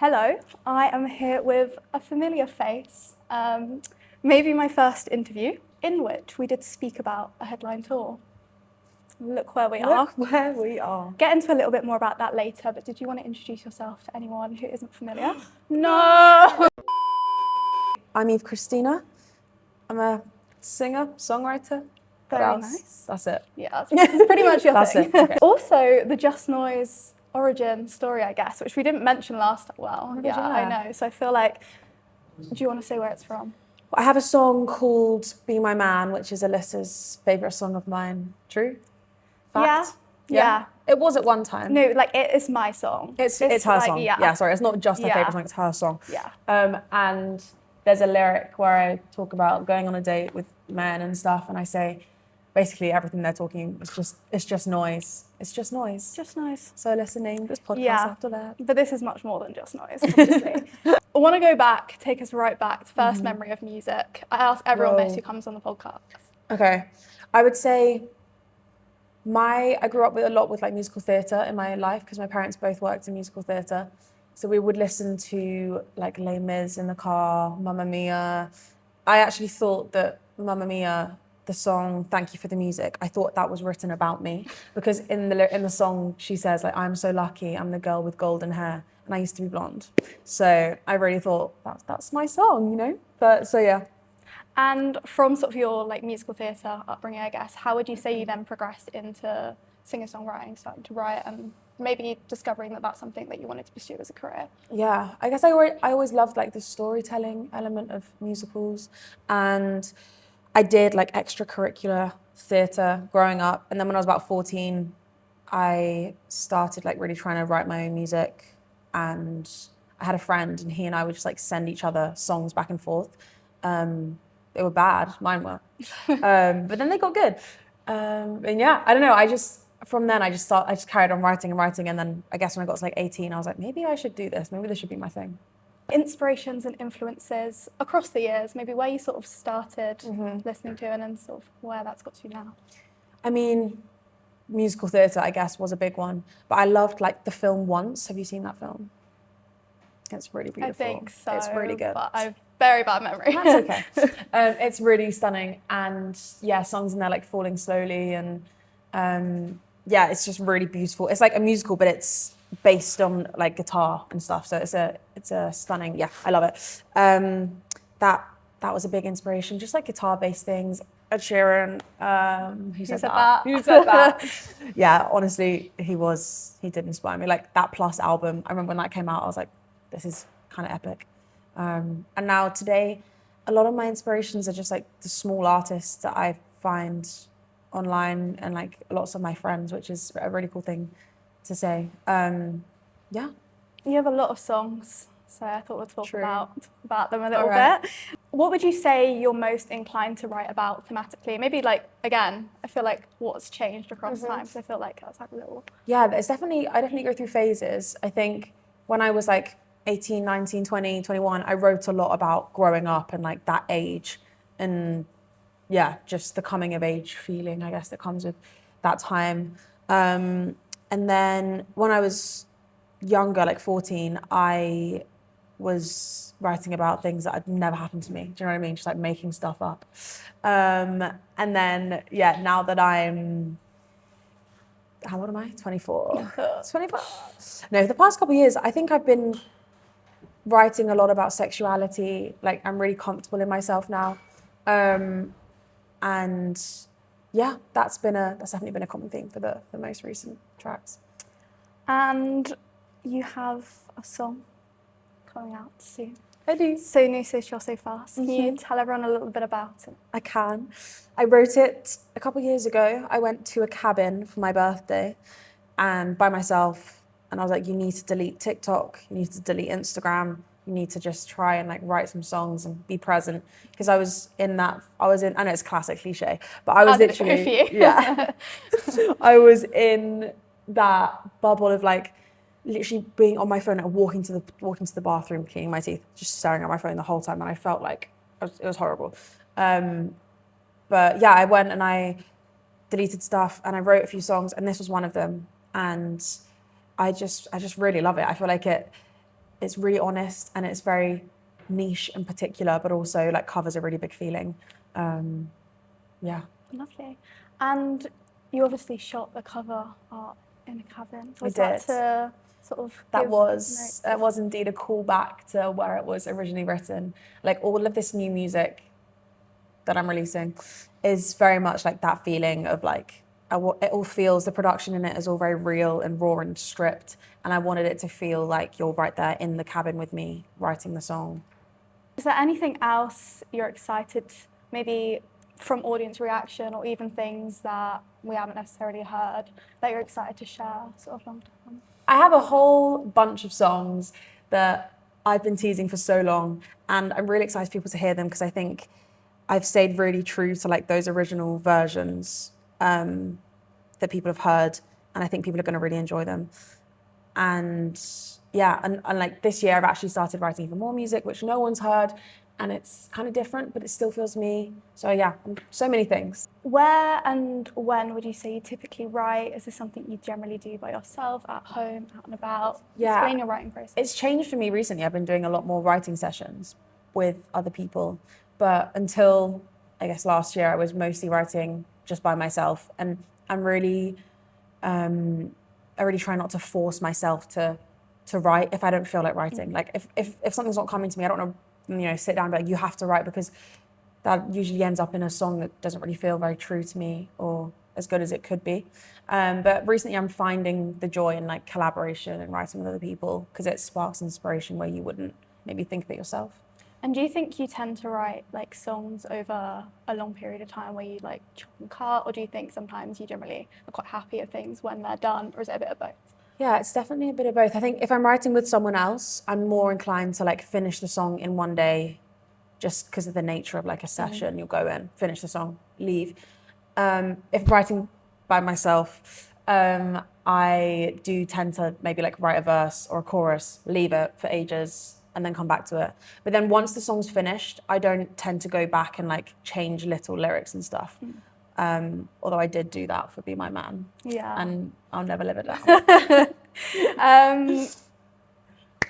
Hello, I am here with a familiar face, maybe my first interview, in which we did speak about a headline tour. Look where we are. Look where we are. Get into a little bit more about that later, but did you want to introduce yourself to anyone who isn't familiar? No! I'm Eve Christina. I'm a singer, songwriter. Very nice. That's it. Yeah, that's pretty much your That's thing. it. Okay. Also, the Just Noise origin story, I guess, which we didn't mention last. Well, yeah. I know. So I feel like, do you want to say where it's from? I have a song called Be My Man, which is Alyssa's favourite song of mine. True? Fact? Yeah. It was at one time. No, like it is my song. It's her song. Yeah, sorry, it's not just her favourite song, it's her song. Yeah. And there's a lyric where I talk about going on a date with men and stuff, and I say, basically everything they're talking it's just noise. It's just noise. Just noise. So listening this podcast after that. But this is much more than just noise, obviously. I want to go back, take us right back to first memory of music. I ask everyone this who comes on the podcast. Okay. I would say I grew up with a lot with like musical theatre in my life because my parents both worked in musical theatre. So we would listen to like Les Mis in the car, Mamma Mia. I actually thought that Mamma Mia, the song "Thank You for the Music," I thought that was written about me because in the song she says like, "I'm so lucky, I'm the girl with golden hair, and I used to be blonde." So I really thought that's my song, you know. But so yeah. And from sort of your like musical theatre upbringing, I guess, how would you say you then progressed into singer-songwriting, starting to write, and maybe discovering that that's something that you wanted to pursue as a career? Yeah, I guess I always loved like the storytelling element of musicals, and I did like extracurricular theatre growing up, and then when I was about 14, I started like really trying to write my own music, and I had a friend, and he and I would just like send each other songs back and forth. They were bad, mine were, but then they got good. And yeah, I don't know. From then I just carried on writing, and then I guess when I got to like 18, I was like, maybe I should do this. Maybe this should be my thing. Inspirations and influences across the years, maybe where you sort of started listening to and then sort of where that's got to now. I mean, musical theatre, I guess, was a big one. But I loved like the film Once. Have you seen that film? It's really beautiful. I think so. It's really good. But I've very bad memory. That's okay. It's really stunning, and yeah, songs in there like Falling Slowly, and yeah, it's just really beautiful. It's like a musical, but it's based on like guitar and stuff. So it's a stunning. Yeah, I love it. That was a big inspiration. Just like guitar-based things. Ed Sheeran. Who said that? Who said that? Yeah, honestly, he did inspire me. Like that Plus album. I remember when that came out, I was like, this is kind of epic. And now today, a lot of my inspirations are just like the small artists that I find online and like lots of my friends, which is a really cool thing to say. Yeah. You have a lot of songs, so I thought we'd talk about them a little bit. What would you say you're most inclined to write about thematically? Maybe like, again, I feel like what's changed across time, so I feel like that's like a little... Yeah, I definitely go through phases. I think when I was like 18, 19, 20, 21, I wrote a lot about growing up and like that age and yeah, just the coming of age feeling, I guess, that comes with that time. And then when I was younger, like 14, I was writing about things that had never happened to me. Do you know what I mean? Just like making stuff up. And then, yeah, now that I'm, how old am I? 24. 24. No, the past couple of years, I think I've been writing a lot about sexuality. Like I'm really comfortable in myself now. And yeah, that's definitely been a common theme for the most recent tracks. And you have a song coming out soon. I do. So new, so sure, so fast. Can you tell everyone a little bit about it? I can. I wrote it a couple of years ago. I went to a cabin for my birthday and by myself, and I was like, you need to delete TikTok, you need to delete Instagram, you need to just try and like write some songs and be present. Because I know it's classic cliche, but I was literally, yeah. I was in that bubble of like, literally being on my phone and walking to the bathroom, cleaning my teeth, just staring at my phone the whole time, and I felt like it was horrible. But yeah, I went and I deleted stuff and I wrote a few songs, and this was one of them. And I just really love it. I feel like it's really honest and it's very niche and particular, but also like covers a really big feeling. Yeah. Lovely. And you obviously shot the cover art in a cabin. Was I that did. to sort of That was indeed a callback to where it was originally written. Like all of this new music that I'm releasing is very much like that feeling of like, it all feels, the production in it is all very real and raw and stripped. And I wanted it to feel like you're right there in the cabin with me writing the song. Is there anything else you're excited, maybe from audience reaction or even things that we haven't necessarily heard, that you're excited to share sort of long term? I have a whole bunch of songs that I've been teasing for so long, and I'm really excited for people to hear them because I think I've stayed really true to like those original versions that people have heard, and I think people are going to really enjoy them. And yeah, and like this year I've actually started writing even more music, which no one's heard, and it's kind of different, but it still feels me. So yeah, so many things. Where and when would you say you typically write? Is this something you generally do by yourself, at home, out and about? Yeah. Explain your writing process. It's changed for me recently. I've been doing a lot more writing sessions with other people, but until I guess last year I was mostly writing just by myself, and I'm really I really try not to force myself to write if I don't feel like writing. Like if something's not coming to me, I don't want to sit down and be like, you have to write, because that usually ends up in a song that doesn't really feel very true to me or as good as it could be. But recently I'm finding the joy in like collaboration and writing with other people, because it sparks inspiration where you wouldn't maybe think of it yourself. And do you think you tend to write like songs over a long period of time where you like chop and cut, or do you think sometimes you generally are quite happy with things when they're done, or is it a bit of both? Yeah, it's definitely a bit of both. I think if I'm writing with someone else, I'm more inclined to like finish the song in one day, just because of the nature of like a session. You'll go in, finish the song, leave. If writing by myself, I do tend to maybe like write a verse or a chorus, leave it for ages, and then come back to it. But then once the song's finished, I don't tend to go back and like change little lyrics and stuff. Although I did do that for Be My Man. Yeah. And I'll never live it down.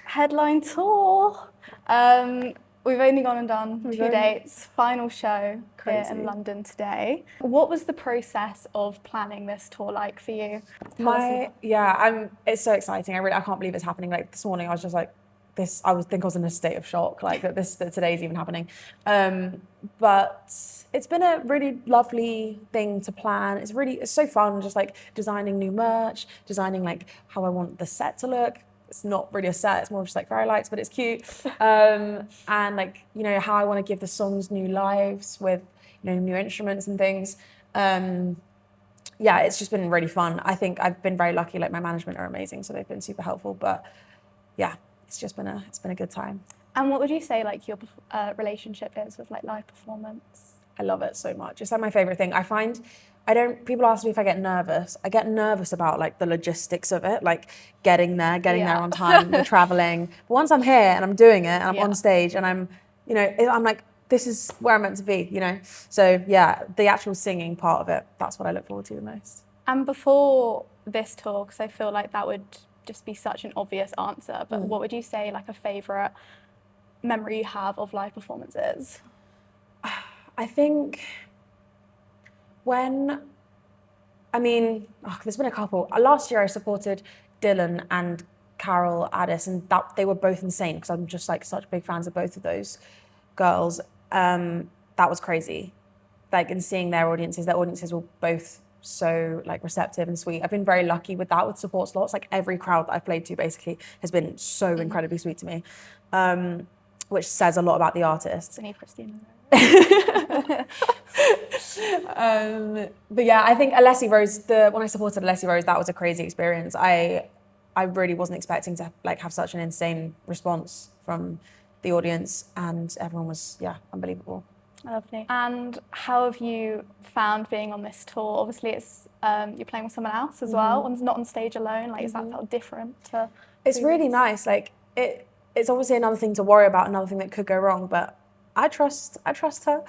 Headline tour. We've only gone and done two dates. Final show here in London today. What was the process of planning this tour like for you? It's so exciting. I can't believe it's happening. Like this morning, I was just like, I was in a state of shock, like that today's even happening. But it's been a really lovely thing to plan. It's so fun, just like designing new merch, designing like how I want the set to look. It's not really a set, it's more just like fairy lights, but it's cute. And like, how I want to give the songs new lives with, new instruments and things. It's just been really fun. I think I've been very lucky, like my management are amazing, so they've been super helpful, but yeah. It's been a good time. And what would you say like your relationship is with like live performance? I love it so much. It's like my favorite thing. I find people ask me if I get nervous. I get nervous about like the logistics of it, like getting there on time, the traveling. But once I'm here and I'm doing it and I'm on stage and I'm like, this is where I'm meant to be, So yeah, the actual singing part of it, that's what I look forward to the most. And before this tour, because I feel like that would just be such an obvious answer, but what would you say like a favourite memory you have of live performances? I think there's been a couple. Last year I supported Dylan and Carol Addis, and they were both insane because I'm just like such big fans of both of those girls. That was crazy. Like, and seeing their audiences were both so like receptive and sweet. I've been very lucky with that, with support slots. Like every crowd that I've played to basically has been so incredibly sweet to me, which says a lot about the artist. And Eve Christina. But yeah, I think Alessi Rose, when I supported Alessi Rose, that was a crazy experience. I really wasn't expecting to like have such an insane response from the audience, and everyone was unbelievable. Lovely. And how have you found being on this tour? Obviously, it's you're playing with someone else as well, and not on stage alone. Like, has that felt different to? It's really nice. Like, it's obviously another thing to worry about, another thing that could go wrong, but I trust her.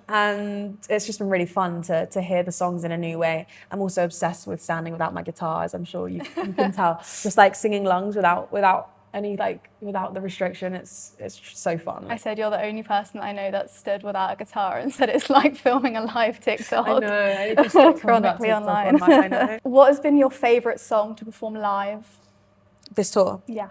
And it's just been really fun to hear the songs in a new way. I'm also obsessed with standing without my guitar, as I'm sure you can tell. Just like singing lungs without any like without the restriction. It's so fun. I said you're the only person I know that stood without a guitar and said it's like filming a live TikTok. I know. I just keep chronically online. I know. What has been your favourite song to perform live? This tour. Yeah.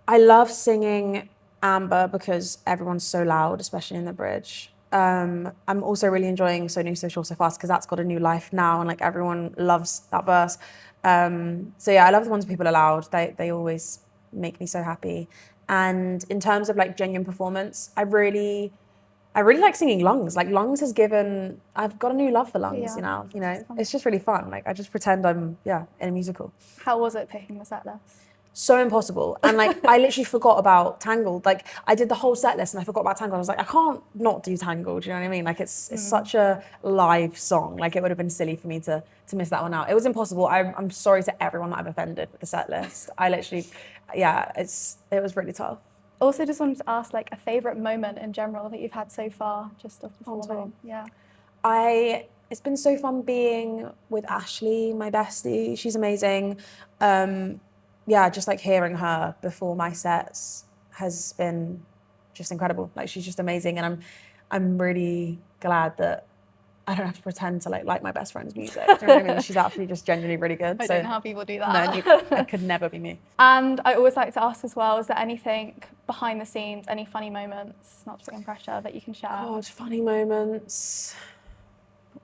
I love singing Amber because everyone's so loud, especially in the bridge. I'm also really enjoying So New, So Sure, So Fast because that's got a new life now and like everyone loves that verse. So yeah, I love the ones where people are loud. They always make me so happy. And in terms of like genuine performance, I really like singing Lungs. Like Lungs has given, I've got a new love for Lungs, Yeah. you know, it's just really fun. Like I just pretend I'm, in a musical. How was it picking the set list? So impossible. And like, I literally forgot about Tangled. Like I did the whole set list and I forgot about Tangled. I was like, I can't not do Tangled. Do you know what I mean? Like it's such a live song. Like it would have been silly for me to miss that one out. It was impossible. I'm sorry to everyone that I've offended with the set list. I literally, it was really tough. Also just wanted to ask like a favourite moment in general that you've had so far, just of performing. Yeah. It's been so fun being with Ashley, my bestie. She's amazing. Just like hearing her before my sets has been just incredible. Like she's just amazing, and I'm really glad that I don't have to pretend to like my best friend's music. Do you know what I mean? She's actually just genuinely really good. I don't know how people do that. No, I could never be me. And I always like to ask as well, is there anything behind the scenes, any funny moments, not to put in pressure, that you can share? God, funny moments.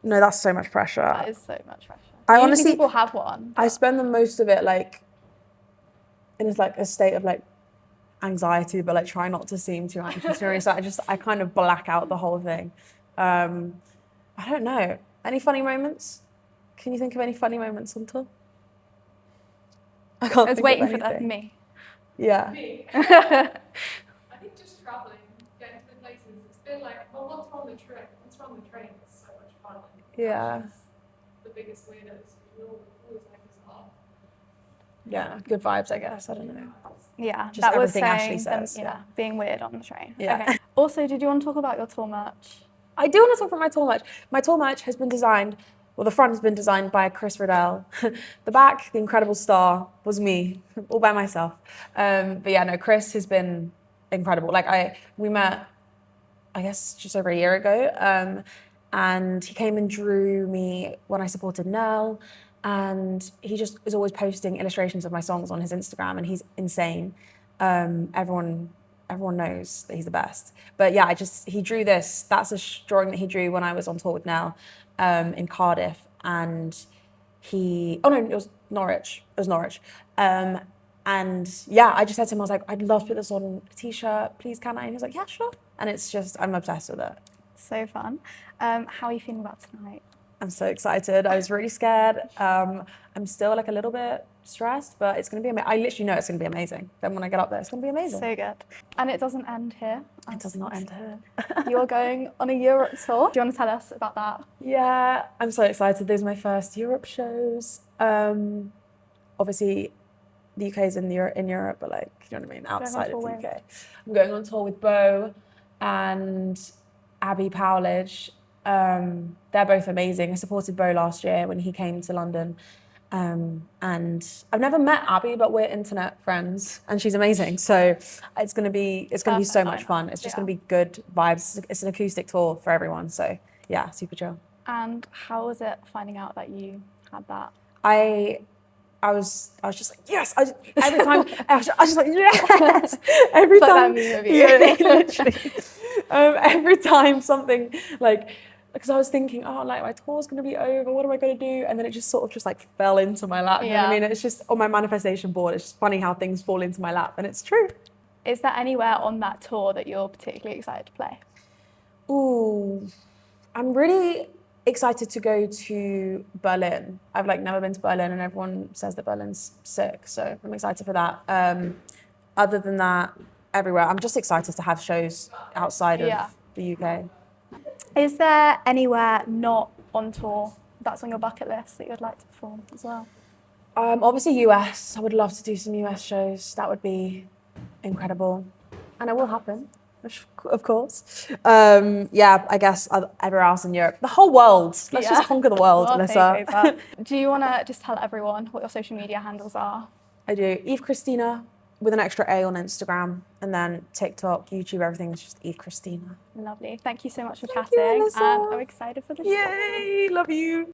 No, that's so much pressure. That is so much pressure. I Usually honestly, people have one. I spend the most of it like in like a state of like anxiety, but like try not to seem too anxious. So I kind of black out the whole thing. I don't know. Any funny moments? Can you think of any funny moments on tour? I can't. I was waiting for that. Me. Yeah. Me. I think just traveling, getting to the places. It's been like, well, once we're on the train, it's so much fun. Yeah. The biggest weirdos. You always make us laugh. Yeah. Good vibes, I guess. I don't know. Yeah, Just that was everything Ashley saying, says. being weird on the train. Yeah. Okay. Also, did you want to talk about your tour merch? I do want to talk about my tour merch. My tour merch has been designed, well, the front has been designed by Chris Riddell. The back, the incredible star, was me, all by myself. But yeah, no, Chris has been incredible. Like we met, I guess, just over a year ago. And he came and drew me when I supported Nell. And he just is always posting illustrations of my songs on his Instagram, and he's insane. Everyone knows that he's the best. But yeah, he drew this. That's a drawing that he drew when I was on tour with Nell in Cardiff. And it was Norwich. It was Norwich. And yeah, I just said to him, I was like, I'd love to put this on a t-shirt, please, can I? And he was like, yeah, sure. And it's just, I'm obsessed with it. So fun. How are you feeling about tonight? I'm so excited. I was really scared. I'm still like a little bit stressed, but it's going to be amazing. I literally know it's going to be amazing. Then when I get up there, it's going to be amazing. So good. And it doesn't end here. It does not end here. You're going on a Europe tour. Do you want to tell us about that? Yeah, I'm so excited. These are my first Europe shows. Obviously, the UK is in Europe, but like, you know what I mean, outside of the UK. I'm going on tour with Bo and Abby Powledge. They're both amazing. I supported Bo last year when he came to London. And I've never met Abby, but we're internet friends, and she's amazing. So it's gonna be so much fun. It's just gonna be good vibes. It's an acoustic tour for everyone. So yeah, super chill. And how was it finding out that you had that? I was just like, yes. Every time I was just like, yes. Every time, that literally. Every time something like. Because I was thinking, oh, like my tour's gonna be over, what am I gonna do? And then it just sort of just like fell into my lap. You know what I mean? It's just on my manifestation board, it's just funny how things fall into my lap, and it's true. Is there anywhere on that tour that you're particularly excited to play? Ooh, I'm really excited to go to Berlin. I've like never been to Berlin, and everyone says that Berlin's sick, so I'm excited for that. Other than that, everywhere. I'm just excited to have shows outside of the UK. Is there anywhere not on tour that's on your bucket list that you'd like to perform as well? Obviously US. I would love to do some US shows. That would be incredible. And it will happen, of course. I guess everywhere else in Europe. The whole world. Let's just conquer the world, Alyssa. Do you want to just tell everyone what your social media handles are? I do. Eve Christina with an extra A on Instagram, and then TikTok, YouTube, everything is just Eve Christina. Lovely. Thank you so much for Thank you, chatting. Alyssa. And I'm excited for the show. Yay! Love you.